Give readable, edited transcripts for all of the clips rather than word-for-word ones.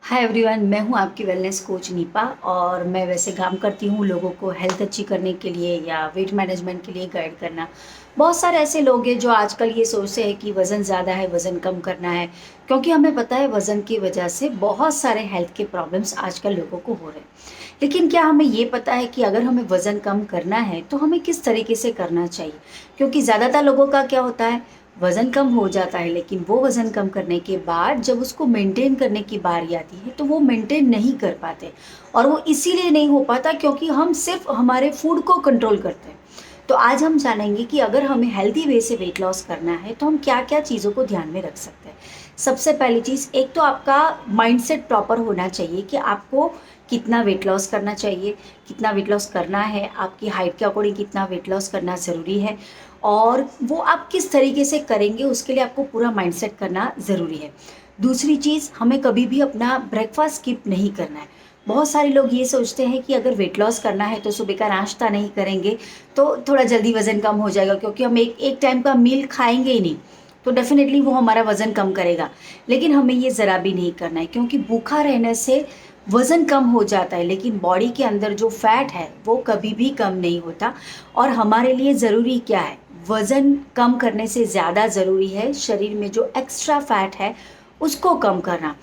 Hi everyone, मैं हूं आपकी वेलनेस कोच नीपा। और मैं वैसे काम करती हूं लोगों को हेल्थ अच्छी करने के लिए या वेट मैनेजमेंट के लिए गाइड करना। बहुत सारे ऐसे लोग हैं जो आजकल ये सोचते हैं कि वज़न ज़्यादा है, वज़न कम करना है, क्योंकि हमें पता है वज़न की वजह से बहुत सारे हेल्थ के प्रॉब्लम्स आजकल लोगों को हो रहे हैं। लेकिन क्या हमें ये पता है कि अगर हमें वज़न कम करना है तो हमें किस तरीके से करना चाहिए? क्योंकि ज़्यादातर लोगों का क्या होता है, वज़न कम हो जाता है, लेकिन वो वज़न कम करने के बाद जब उसको मेंटेन करने की बारी आती है, तो वो मेंटेन नहीं कर पाते। और वो इसीलिए नहीं हो पाता क्योंकि हम सिर्फ़ हमारे फूड को कंट्रोल करते हैं। तो आज हम जानेंगे कि अगर हमें हेल्दी वे से वेट लॉस करना है, तो हम क्या-क्या चीज़ों को ध्यान में रख सकते हैं। सबसे पहली चीज़, एक तो आपका माइंडसेट प्रॉपर होना चाहिए कि आपको कितना वेट लॉस करना चाहिए, कितना वेट लॉस करना है, आपकी हाइट के अकॉर्डिंग कितना वेट लॉस करना ज़रूरी है और वो आप किस तरीके से करेंगे उसके लिए आपको पूरा माइंडसेट करना ज़रूरी है। दूसरी चीज़, हमें कभी भी अपना ब्रेकफ़ास्ट स्किप नहीं करना है। बहुत सारे लोग ये सोचते हैं कि अगर वेट लॉस करना है तो सुबह का नाश्ता नहीं करेंगे तो थोड़ा जल्दी वज़न कम हो जाएगा, क्योंकि हम एक एक टाइम का मील खाएँगे ही नहीं, तो डेफ़िनेटली वो हमारा वज़न कम करेगा। लेकिन हमें ये ज़रा भी नहीं करना है, क्योंकि भूखा रहने से वज़न कम हो जाता है, लेकिन बॉडी के अंदर जो फ़ैट है वो कभी भी कम नहीं होता। और हमारे लिए ज़रूरी क्या है? वज़न कम करने से ज़्यादा ज़रूरी है शरीर में जो एक्स्ट्रा फ़ैट है उसको कम करना।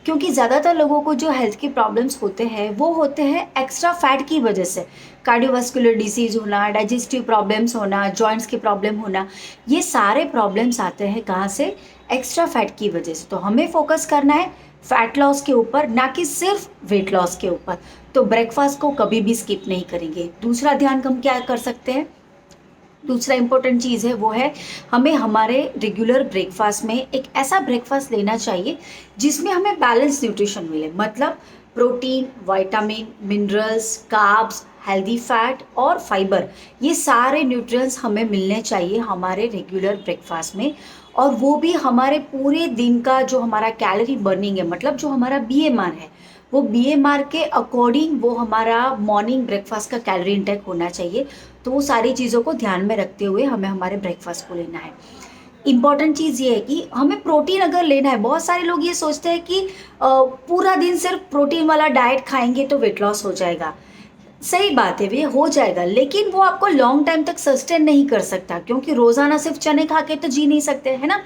क्योंकि ज़्यादातर लोगों को जो हेल्थ के प्रॉब्लम्स होते हैं वो होते हैं एक्स्ट्रा फ़ैट की वजह से। कार्डियोवास्कुलर डिसीज़ होना, डाइजेस्टिव प्रॉब्लम्स होना, जॉइंट्स के प्रॉब्लम होना, ये सारे प्रॉब्लम्स आते हैं कहाँ से? एक्स्ट्रा फ़ैट की वजह से। तो हमें फ़ोकस करना है फैट लॉस के ऊपर, ना कि सिर्फ वेट लॉस के ऊपर। तो ब्रेकफास्ट को कभी भी स्किप नहीं करेंगे। दूसरा ध्यान हम क्या कर सकते हैं? दूसरा इम्पोर्टेंट चीज़ है वो है, हमें हमारे रेगुलर ब्रेकफास्ट में एक ऐसा ब्रेकफास्ट लेना चाहिए जिसमें हमें बैलेंस न्यूट्रिशन मिले। मतलब protein, vitamin, minerals, carbs, healthy fat और फाइबर, ये सारे न्यूट्रिएंट्स हमें मिलने चाहिए हमारे रेगुलर ब्रेकफास्ट में। और वो भी हमारे पूरे दिन का जो हमारा कैलोरी बर्निंग है, मतलब जो हमारा बीएमआर है, वो बीएमआर के अकॉर्डिंग वो हमारा मॉर्निंग ब्रेकफास्ट का कैलोरी इंटेक होना चाहिए। तो वो सारी चीज़ों को ध्यान में रखते हुए हमें हमारे ब्रेकफास्ट को लेना है। इम्पॉर्टेंट चीज़ ये है कि हमें प्रोटीन अगर लेना है, बहुत सारे लोग ये सोचते हैं कि पूरा दिन सिर्फ प्रोटीन वाला डाइट खाएँगे तो वेट लॉस हो जाएगा। सही बात है, ये हो जाएगा, लेकिन वो आपको लॉन्ग टाइम तक सस्टेन नहीं कर सकता, क्योंकि रोज़ाना सिर्फ चने खा के तो जी नहीं सकते, है ना?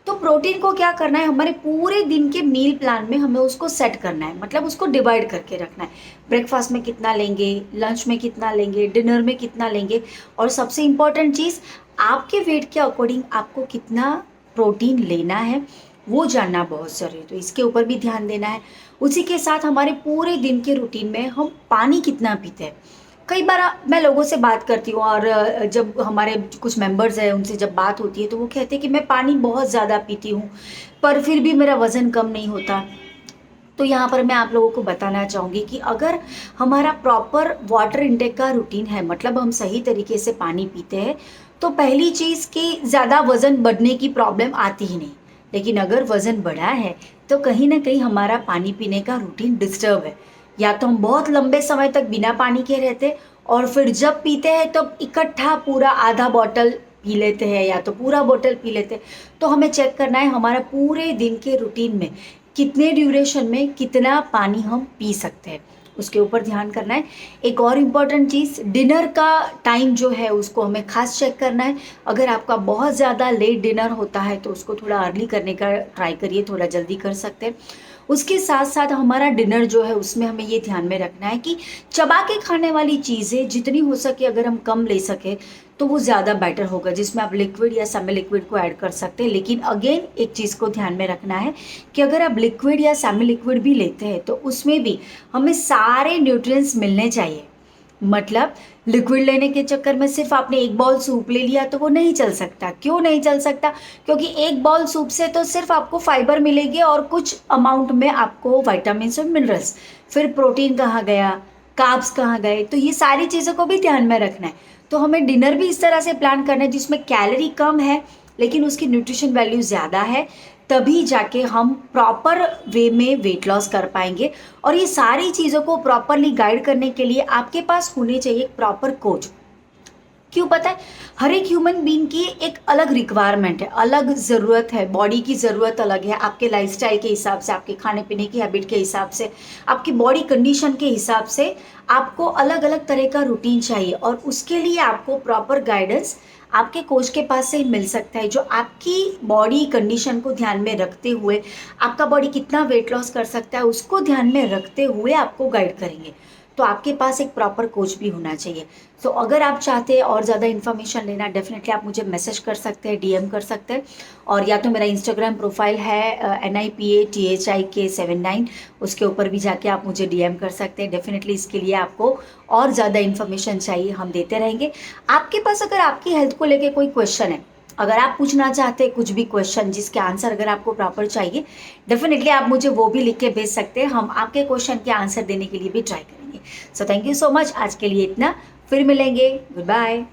तो प्रोटीन को क्या करना है, हमारे पूरे दिन के मील प्लान में हमें उसको सेट करना है, मतलब उसको डिवाइड करके रखना है। ब्रेकफास्ट में कितना लेंगे, लंच में कितना लेंगे, डिनर में कितना लेंगे, और सबसे इम्पोर्टेंट चीज़, आपके वेट के अकॉर्डिंग आपको कितना प्रोटीन लेना है, वो जानना बहुत ज़रूरी है। तो इसके ऊपर भी ध्यान देना है। उसी के साथ हमारे पूरे दिन के रूटीन में हम पानी कितना पीते हैं। कई बार मैं लोगों से बात करती हूँ और जब हमारे कुछ मेंबर्स हैं उनसे जब बात होती है तो वो कहते हैं कि मैं पानी बहुत ज़्यादा पीती हूँ, पर फिर भी मेरा वज़न कम नहीं होता। तो यहाँ पर मैं आप लोगों को बताना चाहूँगी कि अगर हमारा प्रॉपर वाटर इंटेक का रूटीन है, मतलब हम सही तरीके से पानी पीते हैं, तो पहली चीज़ कि ज़्यादा वज़न बढ़ने की प्रॉब्लम आती ही नहीं। लेकिन अगर वज़न बढ़ा है, तो कहीं न कहीं हमारा पानी पीने का रूटीन डिस्टर्ब है। या तो हम बहुत लंबे समय तक बिना पानी के रहते, और फिर जब पीते हैं तब इकट्ठा पूरा आधा बॉटल पी लेते हैं या तो पूरा बॉटल पी लेते हैं। तो हमें चेक करना है हमारा पूरे दिन के रूटीन में कितने ड्यूरेशन में कितना पानी हम पी सकते हैं, उसके ऊपर ध्यान करना है। एक और इम्पॉर्टेंट चीज़, डिनर का टाइम जो है उसको हमें खास चेक करना है। अगर आपका बहुत ज़्यादा लेट डिनर होता है तो उसको थोड़ा अर्ली करने का ट्राई करिए, थोड़ा जल्दी कर सकते हैं। उसके साथ-साथ हमारा डिनर जो है उसमें हमें ये ध्यान में रखना है कि चबा के खाने वाली चीज़ें जितनी हो सके अगर हम कम ले सकें तो वो ज़्यादा बेटर होगा, जिसमें आप लिक्विड या सेमी लिक्विड को ऐड कर सकते हैं। लेकिन अगेन एक चीज़ को ध्यान में रखना है कि अगर आप लिक्विड या सेमी लिक्विड भी लेते हैं तो उसमें भी हमें सारे न्यूट्रिएंट्स मिलने चाहिए। मतलब लिक्विड लेने के चक्कर में सिर्फ आपने एक बाउल सूप ले लिया तो वो नहीं चल सकता। क्यों नहीं चल सकता? क्योंकि एक बाउल सूप से तो सिर्फ आपको फाइबर मिलेगी और कुछ अमाउंट में आपको विटामिन्स और मिनरल्स। फिर प्रोटीन कहाँ गया, कार्ब्स कहाँ गए? तो ये सारी चीज़ों को भी ध्यान में रखना है। तो हमें डिनर भी इस तरह से प्लान करना है जिसमें कैलोरी कम है लेकिन उसकी न्यूट्रिशन वैल्यू ज़्यादा है, तभी जाके हम प्रॉपर वे में वेट लॉस कर पाएंगे। और ये सारी चीज़ों को प्रॉपरली गाइड करने के लिए आपके पास होने चाहिए एक प्रॉपर कोच। क्यों पता है? हर एक ह्यूमन बीइंग की एक अलग रिक्वायरमेंट है, अलग ज़रूरत है, बॉडी की ज़रूरत अलग है, आपके लाइफ़स्टाइल के हिसाब से, आपके खाने-पीने की हैबिट के हिसाब से, आपकी बॉडी कंडीशन के हिसाब से आपको अलग-अलग तरह का रूटीन चाहिए और उसके लिए आपको प्रॉपर गाइडेंस आपके कोच के पास से मिल सकता है, जो आपकी बॉडी कंडीशन को ध्यान में रखते हुए, आपका बॉडी कितना वेट लॉस कर सकता है, उसको ध्यान में रखते हुए आपको गाइड करेंगे। तो आपके पास एक प्रॉपर कोच भी होना चाहिए। सो अगर आप चाहते हैं और ज़्यादा इन्फॉर्मेशन लेना, डेफिनेटली आप मुझे मैसेज कर सकते हैं, डीएम कर सकते हैं और या तो मेरा इंस्टाग्राम प्रोफाइल है NIPATHIK79, उसके ऊपर भी जाके आप मुझे डीएम कर सकते हैं। डेफिनेटली इसके लिए आपको और ज़्यादा इन्फॉर्मेशन चाहिए, हम देते रहेंगे। आपके पास अगर आपकी हेल्थ को लेके कोई क्वेश्चन है, अगर आप पूछना चाहते हैं कुछ भी क्वेश्चन जिसके आंसर अगर आपको प्रॉपर चाहिए, डेफिनेटली आप मुझे वो भी लिख के भेज सकते हैं। हम आपके क्वेश्चन के आंसर देने के लिए भी ट्राई करेंगे। So thank you so much, आज के लिए इतना, फिर मिलेंगे, गुड बाय।